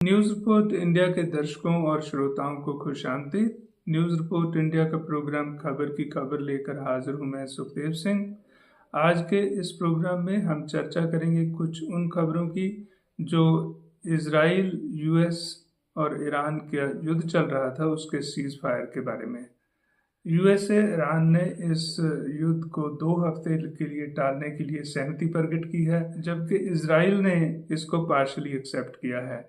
News report India के दर्शकों और श्रोताओं को खुशामदीद। न्यूज़ रिपोर्ट इंडिया का प्रोग्राम खबर की खबर लेकर हाजिर हूं मैं सुखदेव सिंह। आज के इस प्रोग्राम में हम चर्चा करेंगे कुछ उन खबरों की जो इजराइल, यूएस और ईरान का युद्ध चल रहा था उसके सीज फायर के बारे में। यूएसए ईरान ने इस युद्ध को 2 हफ्ते के लिए टालने के लिए सहमति प्रकट की है, जबकि इजराइल ने इसको पार्शली एक्सेप्ट किया है।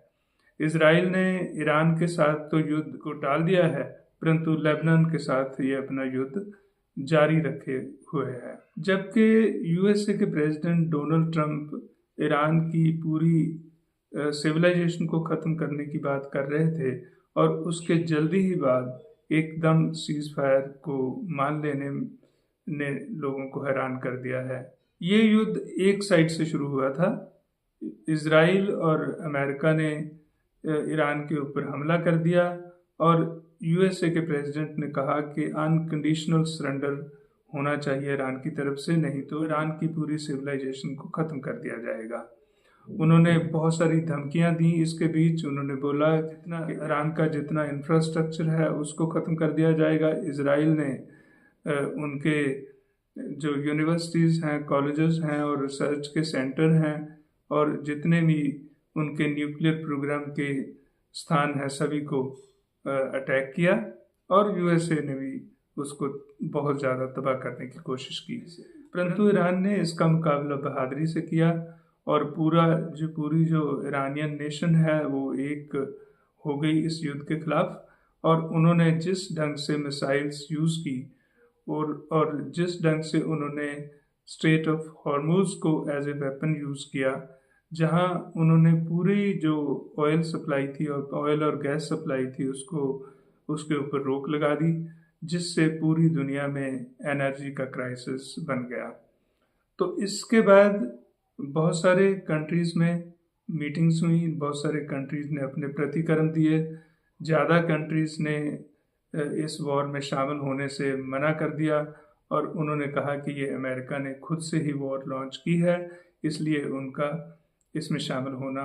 इजराइल ने ईरान के साथ तो युद्ध को टाल दिया है, परंतु लेबनान के साथ ये अपना युद्ध जारी रखे हुए है। जबकि यूएसए के प्रेसिडेंट डोनाल्ड ट्रंप ईरान की पूरी सिविलाइजेशन को ख़त्म करने की बात कर रहे थे और उसके जल्दी ही बाद एकदम सीज फायर को मान लेने ने लोगों को हैरान कर दिया है। ये युद्ध एक साइड से शुरू हुआ था। इजराइल और अमेरिका ने ईरान के ऊपर हमला कर दिया और यूएसए के प्रेसिडेंट ने कहा कि अनकंडीशनल सरेंडर होना चाहिए ईरान की तरफ से, नहीं तो ईरान की पूरी सिविलाइजेशन को ख़त्म कर दिया जाएगा। उन्होंने बहुत सारी धमकियां दी। इसके बीच उन्होंने बोला जितना ईरान का जितना इंफ्रास्ट्रक्चर है उसको ख़त्म कर दिया जाएगा। इजराइल ने उनके जो यूनिवर्सिटीज़ हैं, कॉलेजेस हैं और रिसर्च के सेंटर हैं और जितने भी उनके न्यूक्लियर प्रोग्राम के स्थान हैं सभी को अटैक किया और यूएसए ने भी उसको बहुत ज़्यादा तबाह करने की कोशिश की। परंतु ईरान ने इसका मुकाबला बहादुरी से किया और पूरी जो ईरानियन नेशन है वो एक हो गई इस युद्ध के खिलाफ। और उन्होंने जिस ढंग से मिसाइल्स यूज़ की और जिस ढंग से उन्होंने स्ट्रेट ऑफ हॉर्मुज़ को एज ए वेपन यूज़ किया, जहां उन्होंने पूरी जो ऑयल सप्लाई थी और ऑयल और गैस सप्लाई थी उसके ऊपर रोक लगा दी, जिससे पूरी दुनिया में एनर्जी का क्राइसिस बन गया। तो इसके बाद बहुत सारे कंट्रीज़ में मीटिंग्स हुई, बहुत सारे कंट्रीज़ ने अपने प्रतिक्रम दिए। ज़्यादा कंट्रीज़ ने इस वॉर में शामिल होने से मना कर दिया और उन्होंने कहा कि ये अमेरिका ने खुद से ही वॉर लॉन्च की है, इसलिए उनका इसमें शामिल होना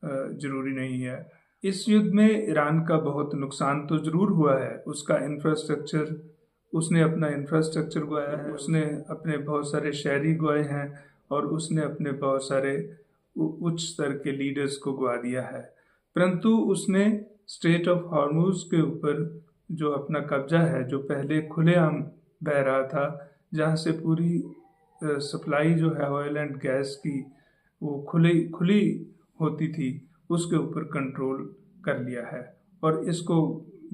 ज़रूरी नहीं है। इस युद्ध में ईरान का बहुत नुकसान तो ज़रूर हुआ है। उसने अपना इंफ्रास्ट्रक्चर गवाया है, उसने अपने बहुत सारे शहरी गवाए हैं और उसने अपने बहुत सारे उच्च स्तर के लीडर्स को गवा दिया है। परंतु उसने स्ट्रेट ऑफ हॉर्मुज़ के ऊपर जो अपना कब्जा है, जो पहले खुलेआम बह रहा था, जहाँ से पूरी सप्लाई जो है ऑयल एंड गैस की वो खुली होती थी, उसके ऊपर कंट्रोल कर लिया है और इसको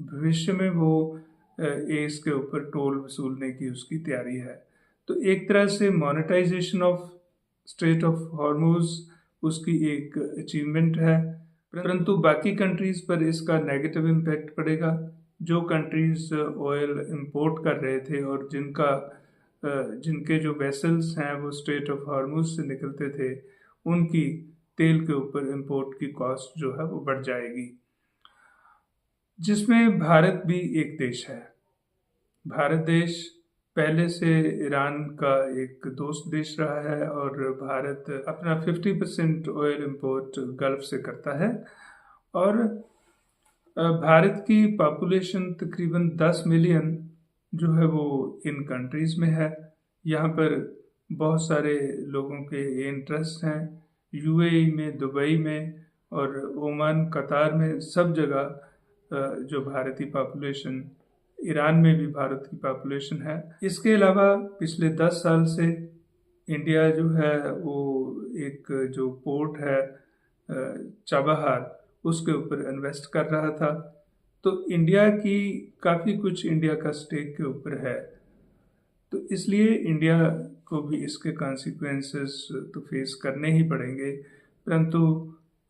भविष्य में वो इसके ऊपर टोल वसूलने की उसकी तैयारी है। तो एक तरह से monetization of strait of Hormuz उसकी एक अचीवमेंट है, परंतु बाकी कंट्रीज़ पर इसका नेगेटिव इम्पैक्ट पड़ेगा। जो कंट्रीज़ ऑयल इंपोर्ट कर रहे थे और जिनके जो वेसल्स हैं वो स्ट्रेट ऑफ हॉर्मुज़ से निकलते थे, उनकी तेल के ऊपर इंपोर्ट की कॉस्ट जो है वो बढ़ जाएगी, जिसमें भारत भी एक देश है। भारत देश पहले से ईरान का एक दोस्त देश रहा है और भारत अपना 50% ऑयल इंपोर्ट गल्फ से करता है और भारत की पॉपुलेशन तकरीबन 10 मिलियन जो है वो इन कंट्रीज़ में है। यहाँ पर बहुत सारे लोगों के इंटरेस्ट हैं। यूएई में, दुबई में और ओमान, कतार में सब जगह जो भारतीय पॉपुलेशन, ईरान में भी भारत की पॉपुलेशन है। इसके अलावा पिछले 10 साल से इंडिया जो है वो एक जो पोर्ट है चाबहार, उसके ऊपर इन्वेस्ट कर रहा था। तो इंडिया की काफ़ी कुछ इंडिया का स्टेक के ऊपर है, तो इसलिए इंडिया को भी इसके कॉन्सिक्वेंसेस तो फेस करने ही पड़ेंगे। परंतु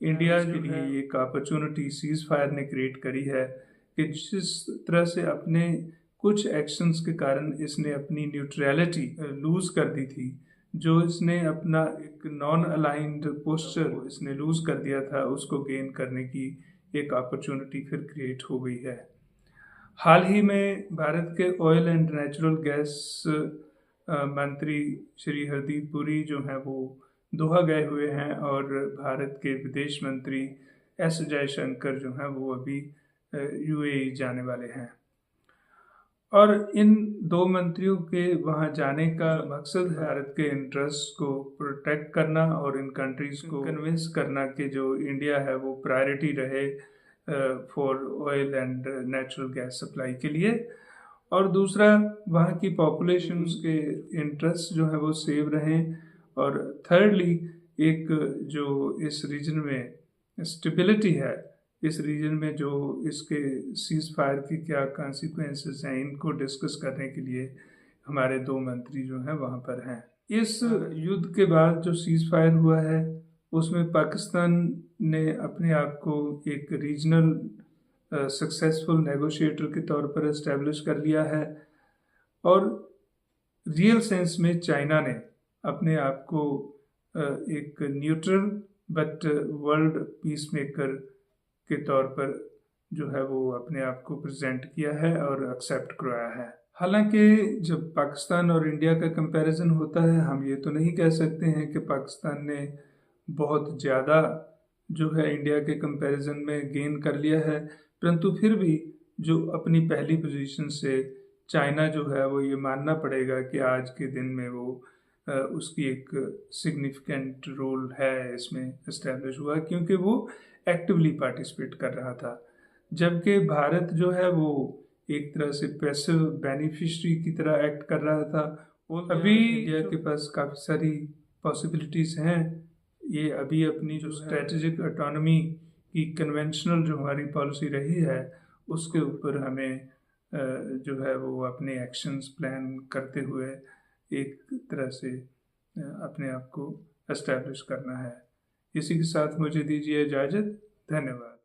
इंडिया के लिए एक अपॉर्चुनिटी सीज फायर ने क्रिएट करी है कि जिस तरह से अपने कुछ एक्शंस के कारण इसने अपनी न्यूट्रलिटी लूज़ कर दी थी, जो इसने अपना एक नॉन अलाइंड पोस्चर इसने लूज़ कर दिया था, उसको गेन करने की एक अपॉर्चुनिटी फिर क्रिएट हो गई है। हाल ही में भारत के ऑयल एंड नेचुरल गैस मंत्री श्री हरदीप पुरी जो हैं वो दोहा गए हुए हैं और भारत के विदेश मंत्री एस जयशंकर जो हैं वो अभी यूएई जाने वाले हैं। और इन दो मंत्रियों के वहाँ जाने का मकसद है भारत के इंटरेस्ट को प्रोटेक्ट करना और इन कंट्रीज को कन्विंस करना कि जो इंडिया है वो प्रायोरिटी रहे for oil and natural gas supply के लिए, और दूसरा वहाँ की पॉपुलेशन के इंटरेस्ट जो है वो सेव रहें, और थर्डली एक जो इस रीजन में स्टेबिलिटी है, इस रीजन में जो इसके सीज फायर की क्या कॉन्सिक्वेंसेस हैं, इनको डिस्कस करने के लिए हमारे दो मंत्री जो हैं वहाँ पर हैं। इस युद्ध के बाद जो सीज फायर हुआ है उसमें पाकिस्तान ने अपने आप को एक रीजनल सक्सेसफुल नेगोशिएटर के तौर पर एस्टेब्लिश कर लिया है, और रियल सेंस में चाइना ने अपने आप को एक neutral but world peace maker के तौर पर जो है वो अपने आप को प्रेजेंट किया है और एक्सेप्ट करवाया है। हालांकि जब पाकिस्तान और इंडिया का कंपैरिजन होता है, हम ये तो नहीं कह सकते हैं कि पाकिस्तान ने बहुत ज़्यादा जो है इंडिया के कंपैरिजन में गेन कर लिया है, परंतु फिर भी जो अपनी पहली पोजीशन से चाइना जो है वो ये मानना पड़ेगा कि आज के दिन में वो उसकी एक सिग्निफिकेंट रोल है इसमें इस्टेब्लिश हुआ, क्योंकि वो एक्टिवली पार्टिसिपेट कर रहा था, जबकि भारत जो है वो एक तरह से पैसिव बेनिफिशियरी की तरह एक्ट कर रहा था। अभी इंडिया के पास काफ़ी सारी पॉसिबिलिटीज़ हैं, ये अभी अपनी जो स्ट्रेटेजिक ऑटोनॉमी की कन्वेंशनल जो हमारी पॉलिसी रही है उसके ऊपर हमें जो है वो अपने एक्शंस प्लान करते हुए एक तरह से अपने आप को एस्टैब्लिश करना है। इसी के साथ मुझे दीजिए इजाज़त। धन्यवाद।